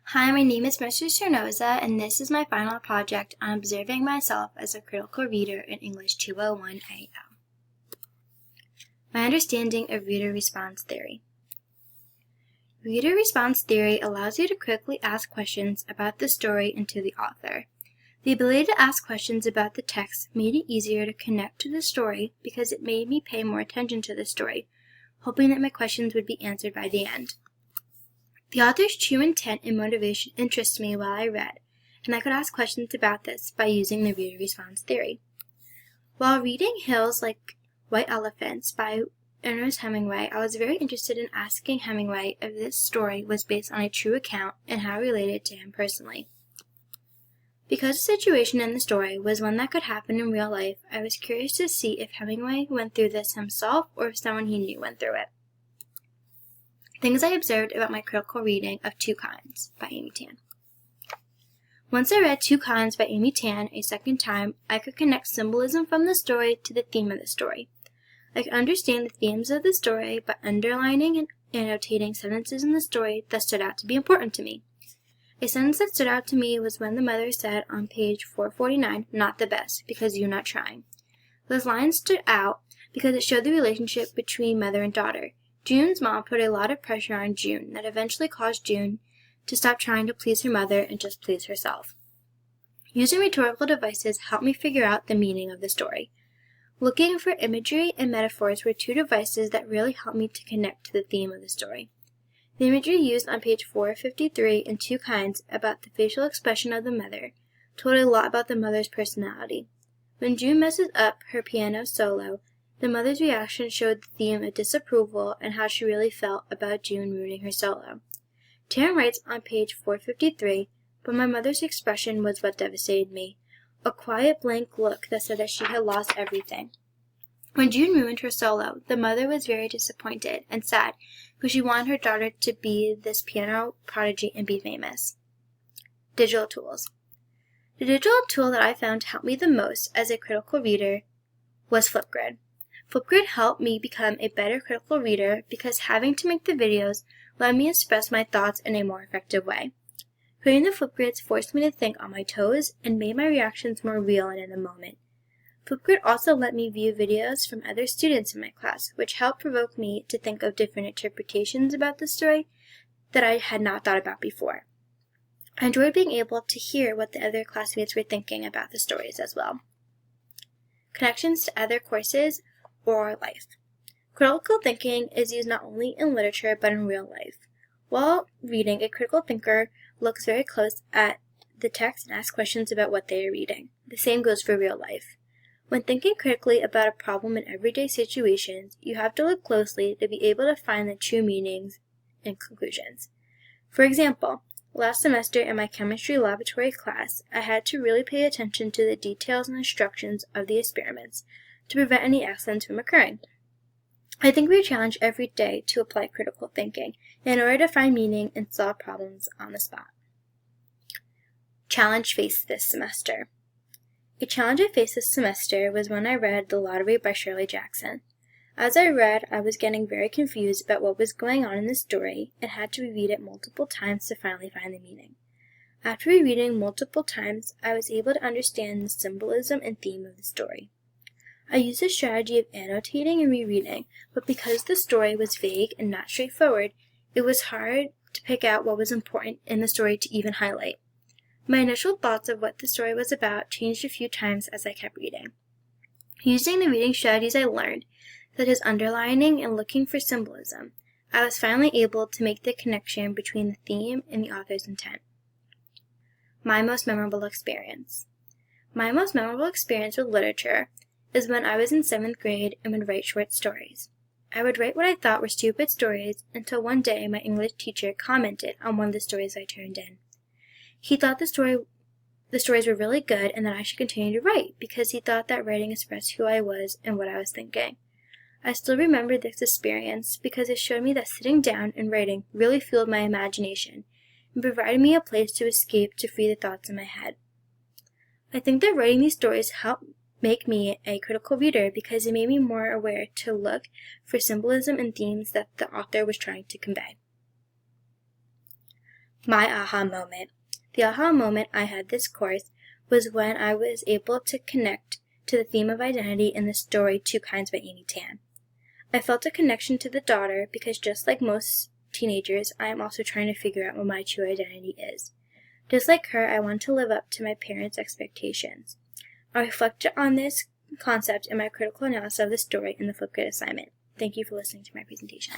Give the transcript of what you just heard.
Hi, my name is Mr. Sornoza, and this is my final project on observing myself as a critical reader in English 201 AM. My understanding of reader response theory. Reader response theory allows you to quickly ask questions about the story and to the author. The ability to ask questions about the text made it easier to connect to the story because it made me pay more attention to the story, hoping that my questions would be answered by the end. The author's true intent and motivation interests me while I read, and I could ask questions about this by using the reader response theory. While reading Hills Like White Elephants by Ernest Hemingway, I was very interested in asking Hemingway if this story was based on a true account and how it related to him personally. Because the situation in the story was one that could happen in real life, I was curious to see if Hemingway went through this himself or if someone he knew went through it. Things I observed about my critical reading of Two Kinds by Amy Tan. Once I read Two Kinds by Amy Tan a second time, I could connect symbolism from the story to the theme of the story. I could understand the themes of the story by underlining and annotating sentences in the story that stood out to be important to me. A sentence that stood out to me was when the mother said on page 449, "Not the best, because you're not trying." Those lines stood out because it showed the relationship between mother and daughter. June's mom put a lot of pressure on June that eventually caused June to stop trying to please her mother and just please herself. Using rhetorical devices helped me figure out the meaning of the story. Looking for imagery and metaphors were two devices that really helped me to connect to the theme of the story. The imagery used on page 453 in Two Kinds about the facial expression of the mother told a lot about the mother's personality. When June messes up her piano solo, the mother's reaction showed the theme of disapproval and how she really felt about June ruining her solo. Taryn writes on page 453, "But my mother's expression was what devastated me. A quiet blank look that said that she had lost everything. When June ruined her solo, the mother was very disappointed and sad because she wanted her daughter to be this piano prodigy and be famous." Digital tools. The digital tool that I found to help me the most as a critical reader was Flipgrid. Flipgrid helped me become a better critical reader because having to make the videos let me express my thoughts in a more effective way. Creating the Flipgrids forced me to think on my toes and made my reactions more real and in the moment. Flipgrid also let me view videos from other students in my class, which helped provoke me to think of different interpretations about the story that I had not thought about before. I enjoyed being able to hear what the other classmates were thinking about the stories as well. Connections to other courses or life. Critical thinking is used not only in literature but in real life. While reading, a critical thinker looks very close at the text and asks questions about what they are reading. The same goes for real life. When thinking critically about a problem in everyday situations, you have to look closely to be able to find the true meanings and conclusions. For example, last semester in my chemistry laboratory class, I had to really pay attention to the details and instructions of the experiments to prevent any accidents from occurring. I think we are challenged every day to apply critical thinking in order to find meaning and solve problems on the spot. Challenge faced this semester. A challenge I faced this semester was when I read The Lottery by Shirley Jackson. As I read, I was getting very confused about what was going on in the story and had to reread it multiple times to finally find the meaning. After rereading multiple times, I was able to understand the symbolism and theme of the story. I used a strategy of annotating and rereading, but because the story was vague and not straightforward, it was hard to pick out what was important in the story to even highlight. My initial thoughts of what the story was about changed a few times as I kept reading. Using the reading strategies I learned, such as underlining and looking for symbolism, I was finally able to make the connection between the theme and the author's intent. My most memorable experience. My most memorable experience with literature is when I was in 7th grade and would write short stories. I would write what I thought were stupid stories until one day my English teacher commented on one of the stories I turned in. He thought the stories were really good and that I should continue to write because he thought that writing expressed who I was and what I was thinking. I still remember this experience because it showed me that sitting down and writing really fueled my imagination and provided me a place to escape to free the thoughts in my head. I think that writing these stories helped make me a critical reader because it made me more aware to look for symbolism and themes that the author was trying to convey. My aha moment. The aha moment I had this course was when I was able to connect to the theme of identity in the story Two Kinds by Amy Tan. I felt a connection to the daughter because just like most teenagers, I am also trying to figure out what my true identity is. Just like her, I want to live up to my parents' expectations. I reflected on this concept in my critical analysis of the story in the Flipgrid assignment. Thank you for listening to my presentation.